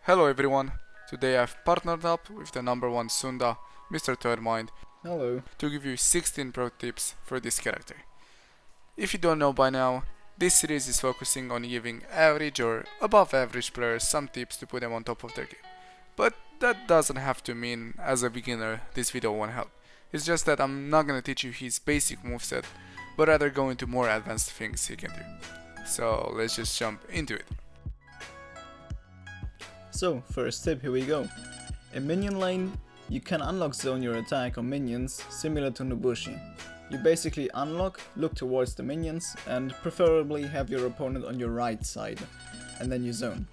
Hello everyone, today I've partnered up with the number one Sunda, Mr. Thirdmind, Hello. to give you 16 pro tips for this character. If you don't know by now, this series is focusing on giving average or above average players some tips to put them on top of their game. But that doesn't have to mean as a beginner this video won't help. It's just that I'm not gonna teach you his basic moveset, but rather go into more advanced things he can do. So let's just jump into it. So, first tip, here we go. In Minion Line, you can unlock zone your attack on minions similar to Nobushi. You basically unlock, look towards the minions, and preferably have your opponent on your right side, and then you zone.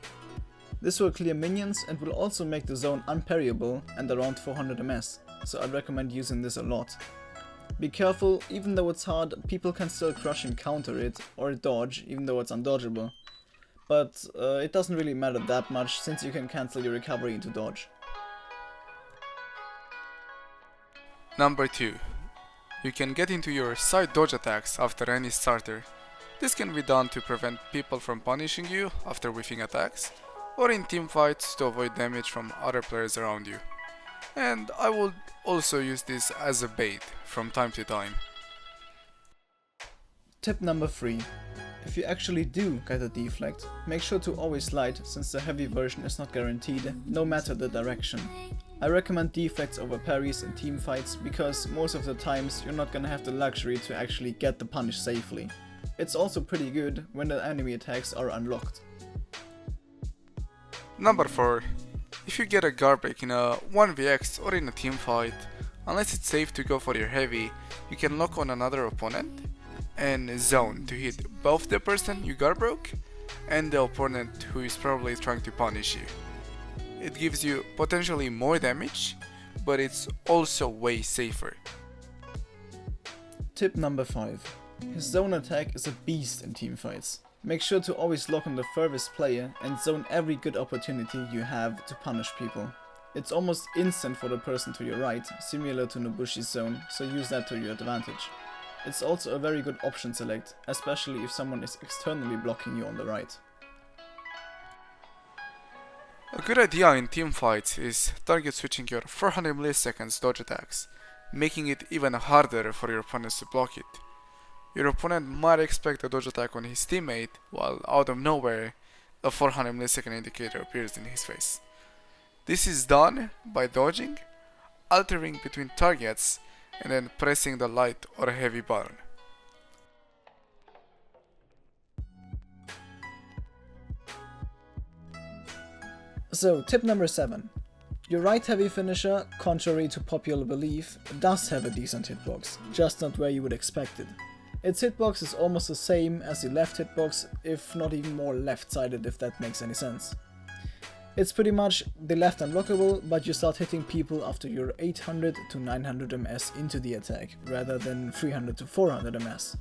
This will clear minions and will also make the zone unparryable and around 400 ms, so I'd recommend using this a lot. Be careful, even though it's hard, people can still crush and counter it, or dodge, even though it's undodgeable. But it doesn't really matter that much, since you can cancel your recovery into dodge. Number 2. You can get into your side dodge attacks after any starter. This can be done to prevent people from punishing you after whiffing attacks, or in team fights to avoid damage from other players around you. And I would also use this as a bait from time to time. Tip number 3. If you actually do get a deflect, make sure to always slide, since the heavy version is not guaranteed, no matter the direction. I recommend deflects over parries in team fights, because most of the times you're not gonna have the luxury to actually get the punish safely. It's also pretty good when the enemy attacks are unlocked. Number 4. If you get a guard break in a 1vx or in a team fight, unless it's safe to go for your heavy, you can lock on another opponent and zone to hit both the person you guard broke and the opponent who is probably trying to punish you. It gives you potentially more damage, but it's also way safer. Tip number 5. His zone attack is a beast in team fights. Make sure to always lock on the furthest player and zone every good opportunity you have to punish people. It's almost instant for the person to your right, similar to Nobushi's zone, so use that to your advantage. It's also a very good option select, especially if someone is externally blocking you on the right. A good idea in team fights is target switching your 400 milliseconds dodge attacks, making it even harder for your opponents to block it. Your opponent might expect a dodge attack on his teammate, while out of nowhere, a 400 millisecond indicator appears in his face. This is done by dodging, altering between targets, and then pressing the light or heavy button. So, tip number 7. Your right heavy finisher, contrary to popular belief, does have a decent hitbox, just not where you would expect it. Its hitbox is almost the same as the left hitbox, if not even more left-sided, if that makes any sense. It's pretty much the left unblockable, but you start hitting people after you're 800 to 900 ms into the attack, rather than 300 to 400 ms.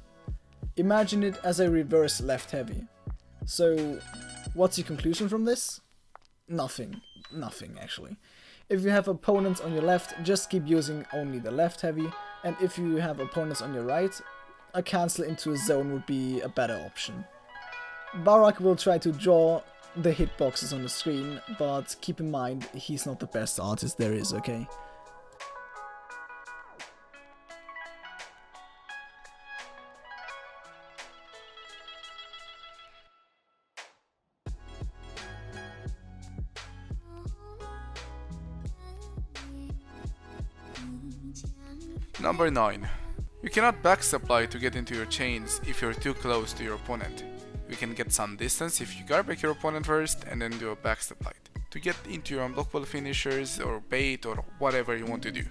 Imagine it as a reverse left heavy. So, what's your conclusion from this? Nothing actually. If you have opponents on your left, just keep using only the left heavy, and if you have opponents on your right, a cancel into a zone would be a better option. Barak will try to draw the hitboxes on the screen, but keep in mind he's not the best artist there is, okay? Number 9. You cannot backsupply to get into your chains if you're too close to your opponent. You can get some distance if you guard break your opponent first and then do a backsupply to get into your unblockable finishers or bait or whatever you want to do.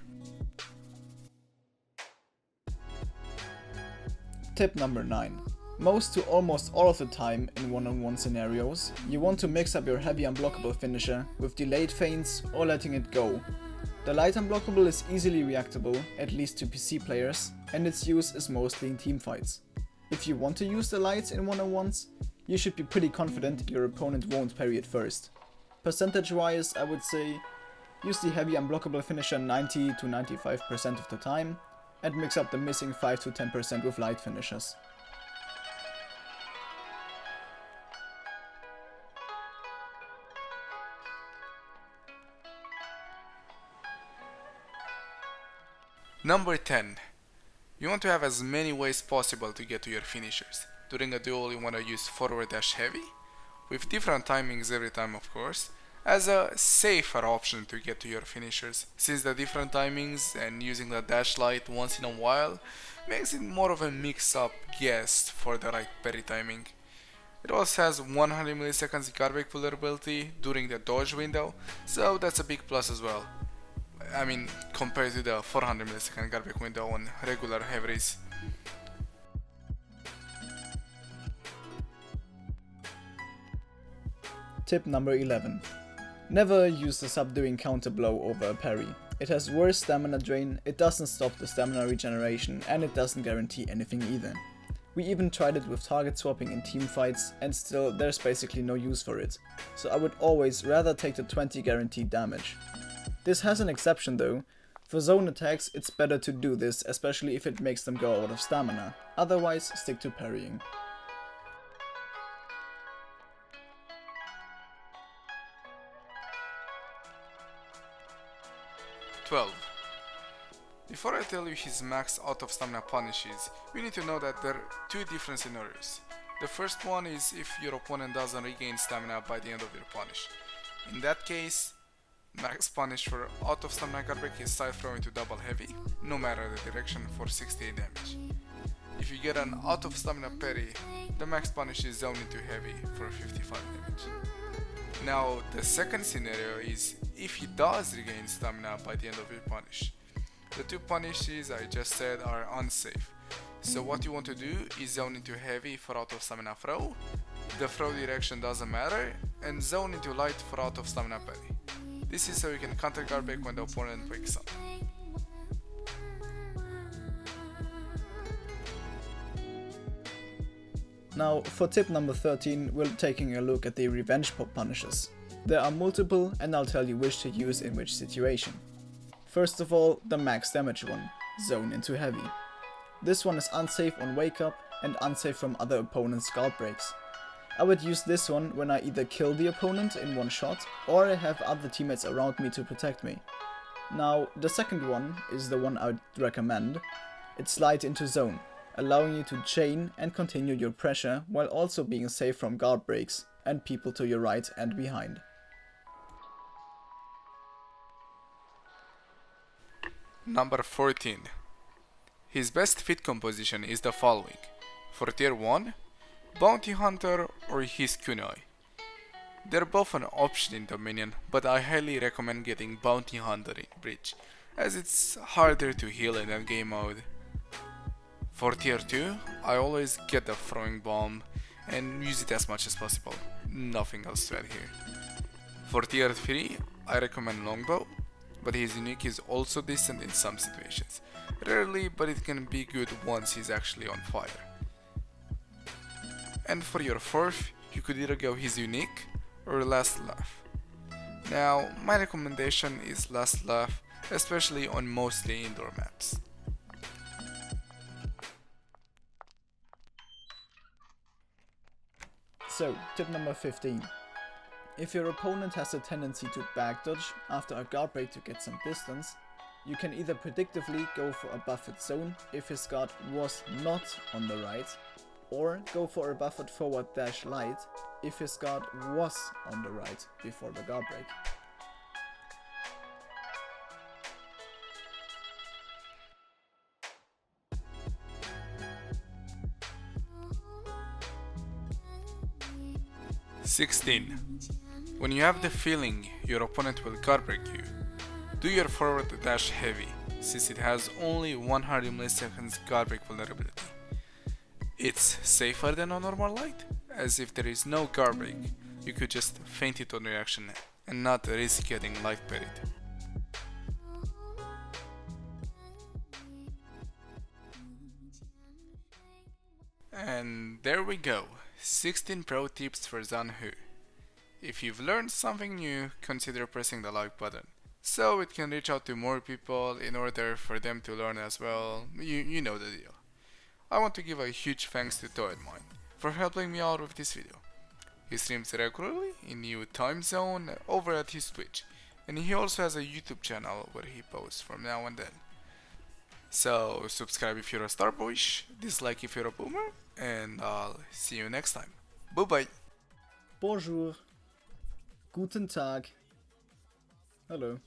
Tip number 9. Most to almost all of the time in one-on-one scenarios, you want to mix up your heavy unblockable finisher with delayed feints or letting it go. The light unblockable is easily reactable, at least to PC players, and its use is mostly in teamfights. If you want to use the lights in one-on-ones, you should be pretty confident your opponent won't parry it first. Percentage wise, I would say use the heavy unblockable finisher 90 to 95% of the time, and mix up the missing 5 to 10% with light finishers. Number 10. You want to have as many ways possible to get to your finishers. During a duel you want to use forward dash heavy, with different timings every time of course, as a safer option to get to your finishers, since the different timings and using the dash light once in a while makes it more of a mix-up guess for the right parry timing. It also has 100 milliseconds garbage vulnerability during the dodge window, so that's a big plus as well. I mean, compared to the 400 millisecond garbage window on regular heavies. Tip number 11. Never use the subduing counter blow over a parry. It has worse stamina drain, it doesn't stop the stamina regeneration, and it doesn't guarantee anything either. We even tried it with target swapping in team fights, and still there's basically no use for it. So I would always rather take the 20 guaranteed damage. This has an exception though. For zone attacks it's better to do this, especially if it makes them go out of stamina. Otherwise stick to parrying. "12. Before I tell you his max out of stamina punishes, you need to know that there are two different scenarios. The first one is if your opponent doesn't regain stamina by the end of your punish. In that case, max punish for out of stamina garbage is side throw into double heavy, no matter the direction, for 68 damage. If you get an out of stamina parry, the max punish is zone into heavy for 55 damage. Now the second scenario is if he does regain stamina by the end of your punish. The two punishes I just said are unsafe, so what you want to do is zone into heavy for out of stamina throw, the throw direction doesn't matter, and zone into light for out of stamina parry. This is so you can counter garbage when the opponent wakes up. Now for tip number 13, we're taking a look at the Revengeful Punishes. There are multiple and I'll tell you which to use in which situation. First of all, the max damage one, zone into heavy. This one is unsafe on wake up and unsafe from other opponents' guard breaks. I would use this one when I either kill the opponent in one shot or I have other teammates around me to protect me. Now the second one is the one I'd recommend. It's light into zone, allowing you to chain and continue your pressure while also being safe from guard breaks and people to your right and behind. Number 14. His best fit composition is the following. For tier 1, Bounty Hunter or his kunai. They're both an option in Dominion, but I highly recommend getting Bounty Hunter in Bridge, as it's harder to heal in that game mode. For tier 2, I always get the throwing bomb and use it as much as possible, nothing else to add here. For tier 3, I recommend Longbow, but his unique is also decent in some situations. Rarely, but it can be good once he's actually on fire. And for your fourth, you could either go his unique or last laugh. Now, my recommendation is last laugh, especially on mostly indoor maps. So, tip number 15. If your opponent has a tendency to backdodge after a guard break to get some distance, you can either predictively go for a buffered zone if his guard was not on the right, or go for a buffered forward dash light if his guard was on the right before the guard break. "16. When you have the feeling your opponent will guard break you, do your forward dash heavy, since it has only 100 milliseconds guard break vulnerability. It's safer than a normal light, as if there is no guard break, you could just feint it on reaction and not risk getting light parried. And there we go, 16 pro tips for Zhanhu. If you've learned something new, consider pressing the like button, so it can reach out to more people in order for them to learn as well. You know the deal. I want to give a huge thanks to HiImHermaan for helping me out with this video. He streams regularly in new time zone over at his Twitch, and he also has a YouTube channel where he posts from now and then. So subscribe if you're a star boyish, dislike if you're a boomer, and I'll see you next time. Bye bye. Bonjour. Guten Tag. Hello.